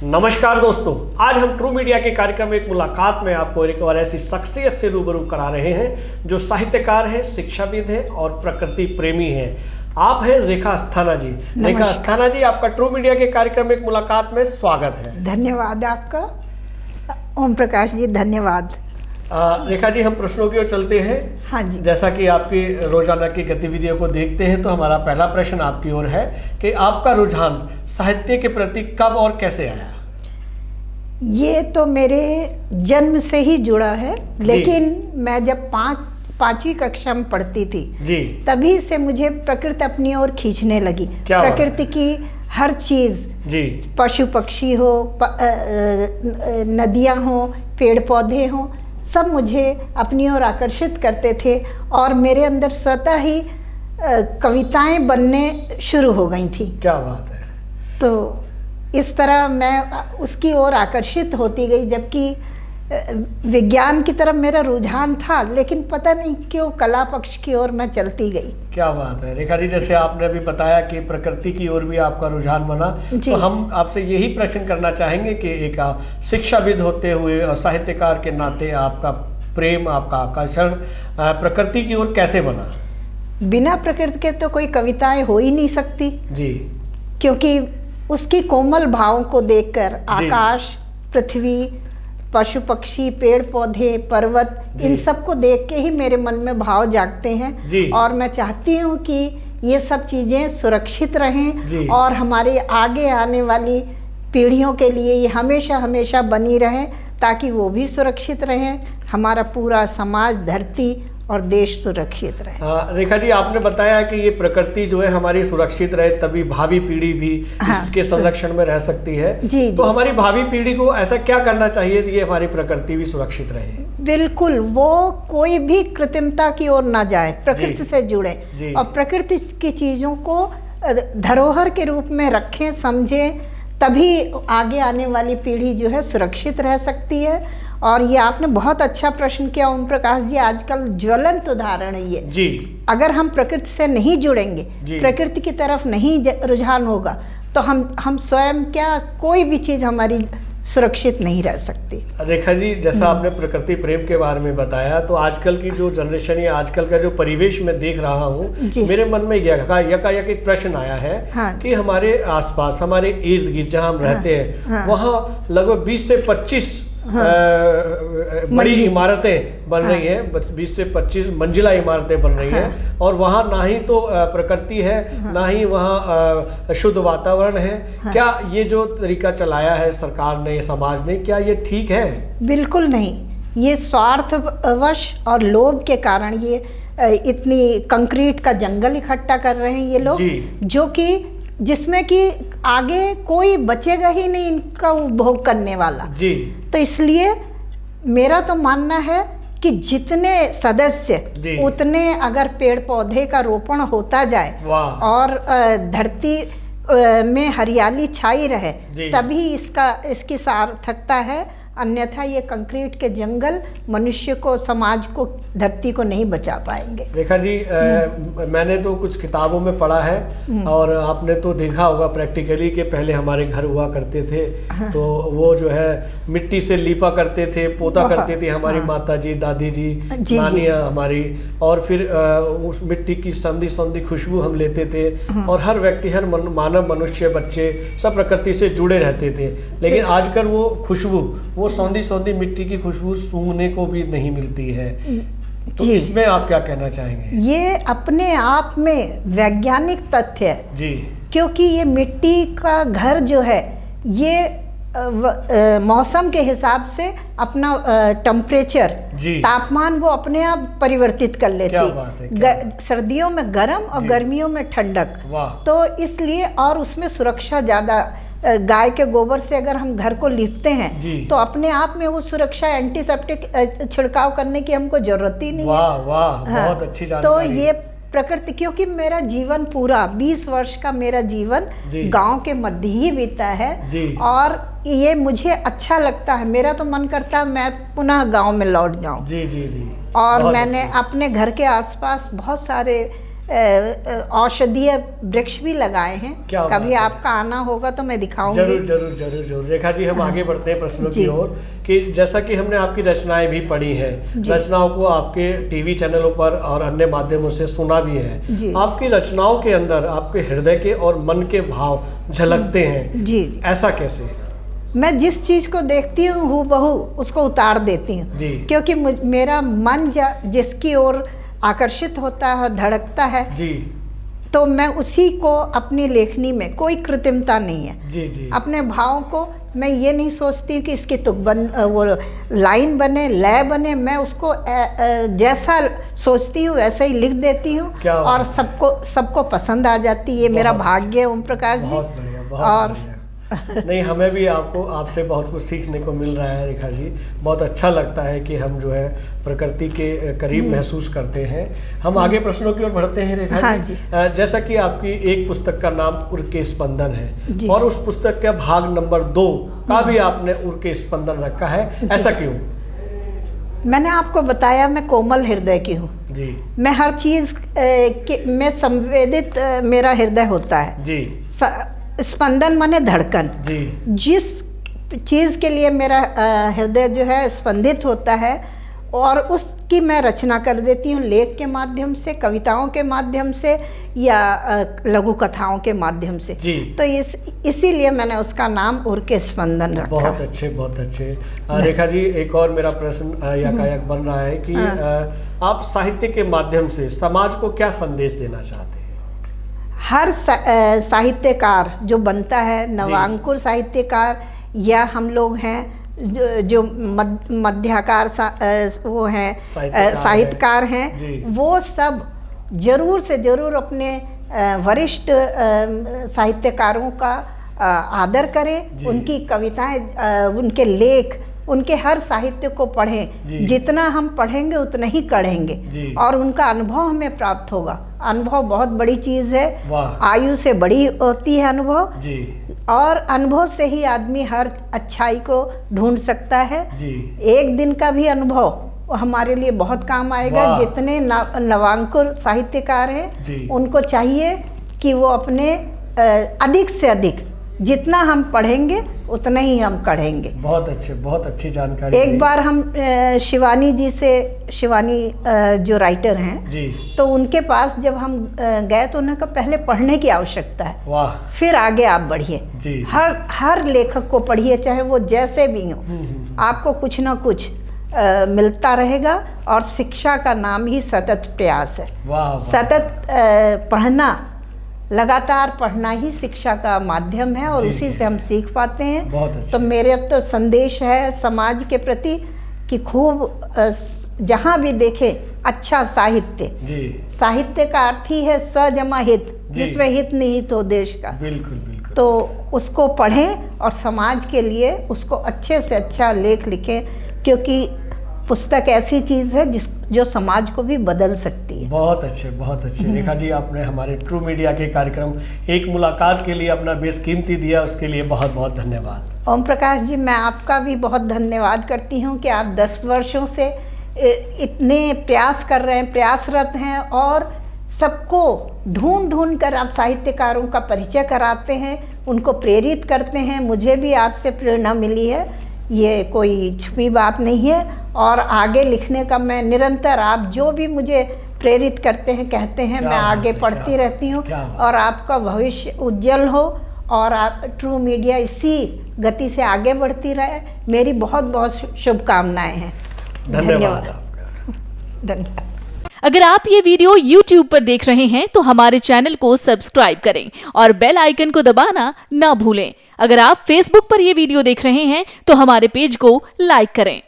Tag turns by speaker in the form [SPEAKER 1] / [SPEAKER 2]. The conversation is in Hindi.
[SPEAKER 1] नमस्कार दोस्तों, आज हम ट्रू मीडिया के कार्यक्रम में एक मुलाकात में आपको एक बार ऐसी शख्सियत से रूबरू करा रहे हैं जो साहित्यकार हैं, शिक्षाविद हैं और प्रकृति प्रेमी हैं। आप हैं रेखा अस्थाना जी। रेखा अस्थाना जी, आपका ट्रू मीडिया के कार्यक्रम में एक मुलाकात में स्वागत है।
[SPEAKER 2] धन्यवाद आपका ओम प्रकाश जी, धन्यवाद।
[SPEAKER 1] रेखा जी, हम प्रश्नों की ओर चलते हैं।
[SPEAKER 2] हाँ जी।
[SPEAKER 1] जैसा कि आपकी रोजाना की गतिविधियों को देखते हैं तो हमारा पहला प्रश्न आपकी ओर है कि आपका रुझान साहित्य के प्रति कब और कैसे आया?
[SPEAKER 2] ये तो मेरे जन्म से ही जुड़ा है, लेकिन मैं जब पांचवी कक्षा में पढ़ती थी
[SPEAKER 1] जी,
[SPEAKER 2] तभी से मुझे प्रकृति अपनी ओर खींचने लगी। प्रकृति की हर चीज
[SPEAKER 1] जी,
[SPEAKER 2] पशु पक्षी हो, नदियां हो, पेड़ पौधे हो, सब मुझे अपनी ओर आकर्षित करते थे और मेरे अंदर स्वतः ही कविताएं बनने शुरू हो गई थी।
[SPEAKER 1] क्या बात है।
[SPEAKER 2] तो इस तरह मैं उसकी ओर आकर्षित होती गई, जबकि विज्ञान की तरफ मेरा रुझान था, लेकिन पता नहीं क्यों कला पक्ष की ओर मैं चलती गई।
[SPEAKER 1] क्या बात है रेखा जी, जैसे आपने अभी बताया कि प्रकृति की ओर भी आपका रुझान बना, तो हम आपसे यही प्रश्न करना चाहेंगे कि एक शिक्षाविद होते हुए और साहित्यकार के नाते आपका प्रेम, आपका आकर्षण प्रकृति की ओर कैसे बना?
[SPEAKER 2] बिना प्रकृति के तो कोई कविताएं हो ही नहीं सकती
[SPEAKER 1] जी,
[SPEAKER 2] क्योंकि उसकी कोमल भावों को देखकर आकाश, पृथ्वी, पशु पक्षी, पेड़ पौधे, पर्वत, इन सब को देख के ही मेरे मन में भाव जागते हैं और मैं चाहती हूँ कि ये सब चीज़ें सुरक्षित रहें और हमारे आगे आने वाली पीढ़ियों के लिए ये हमेशा हमेशा बनी रहें, ताकि वो भी सुरक्षित रहें, हमारा पूरा समाज, धरती और देश सुरक्षित रहे।
[SPEAKER 1] रेखा जी, आपने बताया कि ये प्रकृति जो है हमारी सुरक्षित रहे, तभी भावी पीढ़ी भी इसके संरक्षण में रह सकती है। तो हमारी भावी पीढ़ी को ऐसा क्या करना चाहिए कि ये हमारी प्रकृति भी सुरक्षित रहे?
[SPEAKER 2] बिल्कुल, वो कोई भी कृत्रिमता की ओर ना जाए, प्रकृति से जुड़े और प्रकृति की चीजों को धरोहर के रूप में रखें, समझें, तभी आगे आने वाली पीढ़ी जो है सुरक्षित रह सकती है। और ये आपने बहुत अच्छा प्रश्न किया ओम प्रकाश जी, आजकल ज्वलंत उदाहरण है ये जी। अगर हम प्रकृति से नहीं जुड़ेंगे, प्रकृति की तरफ नहीं रुझान होगा, तो हम स्वयं क्या, कोई भी चीज़ हमारी सुरक्षित नहीं रह सकती।
[SPEAKER 1] रेखा जी, जैसा आपने प्रकृति प्रेम के बारे में बताया, तो आजकल की जो जनरेशन या आजकल का जो परिवेश में देख रहा हूँ, मेरे मन में यकायक एक प्रश्न आया है कि हमारे आसपास, हमारे इर्द गिर्द जहाँ हम रहते हैं, वहाँ लगभग 20 से 25 बड़ी इमारतें बन रही हैं, 20 से 25 मंजिला इमारतें बन रही हैं और वहाँ ना ही तो प्रकृति है, ना ही वहाँ शुद्ध वातावरण है। क्या ये जो तरीका चलाया है सरकार ने, समाज ने, क्या ये ठीक है?
[SPEAKER 2] बिल्कुल नहीं। ये स्वार्थवश और लोभ के कारण ये इतनी कंक्रीट का जंगल इकट्ठा कर रहे हैं ये लोग, जो कि जिसमें कि आगे कोई बचेगा ही नहीं इनका उपभोग करने वाला जी। तो इसलिए मेरा तो मानना है कि जितने सदस्य उतने अगर पेड़ पौधे का रोपण होता जाए और धरती में हरियाली छाई रहे, तभी इसकी सार्थकता है। अन्यथा ये कंक्रीट के जंगल मनुष्य को, समाज को, धरती को नहीं बचा पाएंगे।
[SPEAKER 1] रेखा जी, मैंने तो कुछ किताबों में पढ़ा है और आपने तो देखा होगा प्रैक्टिकली कि पहले हमारे घर हुआ करते थे, तो वो जो है मिट्टी से लीपा करते थे, पोता करते थे हमारी माता जी, दादी जी, नानियाँ हमारी, और फिर उस मिट्टी की संधी खुशबू हम लेते थे और हर व्यक्ति, हर मानव, मनुष्य, बच्चे सब प्रकृति से जुड़े रहते थे। लेकिन आजकल वो खुशबू, वो सौंधी मिट्टी की खुशबू सूंघने को भी नहीं मिलती है। तो इसमें आप क्या कहना चाहेंगे?
[SPEAKER 2] ये अपने आप में वैज्ञानिक तथ्य है जी, क्योंकि ये मिट्टी का घर जो है ये मौसम के हिसाब से अपना टेम्परेचर, तापमान वो अपने आप परिवर्तित कर लेती है। सर्दियों में गर्म और गर्मियों में ठंडक, तो इसलिए, और उसमें सुरक्षा ज़्यादा। गाय के गोबर से अगर हम घर को लिपते हैं तो अपने आप में वो सुरक्षा, एंटीसेप्टिक छिड़काव करने की हमको जरूरत ही नहीं है।
[SPEAKER 1] वाह, बहुत अच्छी जानकारी।
[SPEAKER 2] तो ये प्रकृति, क्योंकि मेरा जीवन पूरा 20 वर्ष का मेरा जीवन गांव के मध्य ही बीता है और ये मुझे अच्छा लगता है। मेरा तो मन करता है मैं पुनः गांव में लौट जाऊं।
[SPEAKER 1] जी।
[SPEAKER 2] और मैंने अपने घर के आसपास बहुत सारे औषधीय वृक्ष भी लगाए हैं। कभी आपका आना होगा तो मैं दिखाऊंगी।
[SPEAKER 1] जरूर जरूर जरूर जरूर। रेखा जी, हम आगे बढ़ते हैं प्रश्नों की ओर कि जैसा कि हमने आपकी रचनाएं भी पढ़ी हैं, रचनाओं को आपके टीवी चैनलों पर और अन्य माध्यमों से सुना भी है, आपकी रचनाओं के अंदर आपके हृदय के और मन के भाव झलकते हैं।
[SPEAKER 2] जी।
[SPEAKER 1] ऐसा कैसे?
[SPEAKER 2] मैं जिस चीज को देखती हूँ हूबहू उसको उतार देती हूँ, क्योंकि मेरा मन जिसकी ओर आकर्षित होता है, धड़कता है जी, तो मैं उसी को अपनी लेखनी में, कोई कृत्रिमता नहीं है जी जी, अपने भावों को मैं ये नहीं सोचती कि इसकी तुक वो लाइन बने, लय बने, मैं उसको जैसा सोचती हूँ वैसे ही लिख देती हूँ और सबको पसंद आ जाती है। ये मेरा भाग्य है ओम प्रकाश जी। और
[SPEAKER 1] नहीं, हमें भी आपसे बहुत कुछ सीखने को मिल रहा है रेखा जी। बहुत अच्छा लगता है कि हम जो है प्रकृति के करीब महसूस करते हैं। हम आगे प्रश्नों की ओर बढ़ते हैं रेखा जी। जैसा कि आपकी एक पुस्तक का नाम उर के स्पंदन है और उस पुस्तक का भाग नंबर 2 का भी आपने उर के स्पंदन रखा है, ऐसा क्यों?
[SPEAKER 2] मैंने आपको बताया मैं कोमल हृदय की हूँ जी। मैं हर चीज में संवेदित मेरा हृदय होता है जी। स्पंदन माने धड़कन जी। जिस चीज़ के लिए मेरा हृदय जो है स्पंदित होता है और उसकी मैं रचना कर देती हूँ, लेख के माध्यम से, कविताओं के माध्यम से या लघु कथाओं के माध्यम से जी। तो इसीलिए मैंने उसका नाम उर के स्पंदन रखा।
[SPEAKER 1] बहुत अच्छे, बहुत अच्छे। रेखा जी, एक और मेरा प्रश्न यकायक बन रहा है कि आप साहित्य के माध्यम से समाज को क्या संदेश देना चाहते हैं?
[SPEAKER 2] हर साहित्यकार जो बनता है, नवांकुर साहित्यकार या हम लोग हैं जो मध्याकार वो हैं साहित्यकार हैं, वो सब जरूर से जरूर अपने वरिष्ठ साहित्यकारों का आदर करें, उनकी कविताएं, उनके लेख, उनके हर साहित्य को पढ़ें। जितना हम पढ़ेंगे उतना ही कढ़ेंगे और उनका अनुभव हमें प्राप्त होगा। अनुभव बहुत बड़ी चीज है, आयु से बड़ी होती है अनुभव जी। और अनुभव से ही आदमी हर अच्छाई को ढूंढ सकता है जी। एक दिन का भी अनुभव हमारे लिए बहुत काम आएगा। जितने नवांकुर साहित्यकार हैं उनको चाहिए कि वो अपने अधिक से अधिक, जितना हम पढ़ेंगे उतना ही हम कढ़ेंगे।
[SPEAKER 1] बहुत अच्छे, बहुत अच्छी जानकारी।
[SPEAKER 2] एक बार हम शिवानी जी से, शिवानी जो राइटर हैं जी, तो उनके पास जब हम गए तो उन्होंने कहा पहले पढ़ने की आवश्यकता है, वाह, फिर आगे आप बढ़िए जी। हर लेखक को पढ़िए, चाहे वो जैसे भी हो, आपको कुछ ना कुछ मिलता रहेगा। और शिक्षा का नाम ही सतत प्रयास है। वाह, सतत पढ़ना, लगातार पढ़ना ही शिक्षा का माध्यम है और उसी से हम सीख पाते हैं। तो मेरे तो संदेश है समाज के प्रति कि खूब जहाँ भी देखे अच्छा साहित्य जी। साहित्य का अर्थ ही है सजमा हित, जिसमें हित निहित हो देश का। बिल्कुल बिल्कुल। तो उसको पढ़ें और समाज के लिए उसको अच्छे से अच्छा लेख लिखें, क्योंकि पुस्तक ऐसी चीज़ है जो समाज को भी बदल सकती है। बहुत अच्छे, बहुत अच्छे। रेखा जी, आपने हमारे ट्रू मीडिया के कार्यक्रम एक मुलाकात के लिए अपना बेशकीमती दिया, उसके लिए बहुत बहुत धन्यवाद। ओम प्रकाश जी, मैं आपका भी बहुत धन्यवाद करती हूँ कि आप 10 वर्षों से इतने प्रयास कर रहे हैं, प्रयासरत हैं और सबको ढूंढ ढूंढ कर आप साहित्यकारों का परिचय कराते हैं, उनको प्रेरित करते हैं। मुझे भी आपसे प्रेरणा मिली है, ये कोई छुपी बात नहीं है। और आगे लिखने का मैं निरंतर, आप जो भी मुझे प्रेरित करते हैं, कहते हैं, मैं आगे पढ़ती रहती हूँ। और आपका भविष्य उज्जवल हो और आप ट्रू मीडिया इसी गति से आगे बढ़ती रहे, मेरी बहुत बहुत शुभकामनाएं हैं। धन्यवाद। धन्यवाद।
[SPEAKER 3] अगर आप ये वीडियो YouTube पर देख रहे हैं तो हमारे चैनल को सब्सक्राइब करें और बेल आइकन को दबाना ना भूलें। अगर आप Facebook पर ये वीडियो देख रहे हैं तो हमारे पेज को लाइक करें।